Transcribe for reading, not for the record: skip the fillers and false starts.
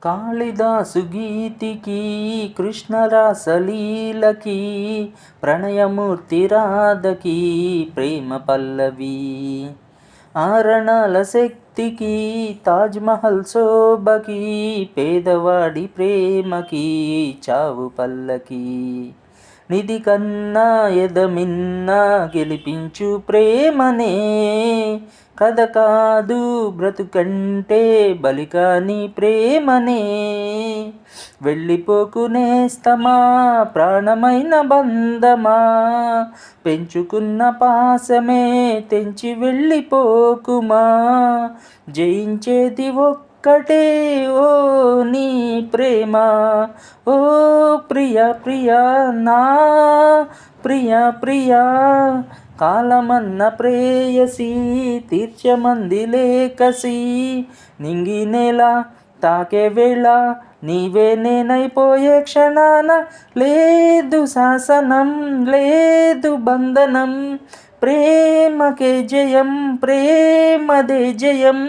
కాళిదాసు గీతికి కృష్ణరాసలీలకి ప్రణయమూర్తి రాధకి ప్రేమ పల్లవి. ఆరణాల శక్తికి తాజ్మహల్ శోభకి పేదవాడి ప్రేమకి చావు పల్లకి. నిధి కన్నా ఎదమిన్నా గెలిపించు ప్రేమనే, కథ కాదు బ్రతుకంటే బలికాని ప్రేమనే. వెళ్ళిపోకు నేస్తమా ప్రాణమైన బంధమా, పెంచుకున్న పాసమే తెంచి వెళ్ళిపోకుమా. జయించేది ఒక్కటే ఓ నీ ప్రేమ, ఓ ప్రియా ప్రియా నా ప్రియా ప్రియా. కాలమన్న ప్రేయసి తీర్చమంది లేకసి, నింగి నేల తాకే వేళ నీవే నేనైపోయే క్షణాన. లేదు శాసనం లేదు బంధనం, ప్రేమకే జయం ప్రేమదే జయం.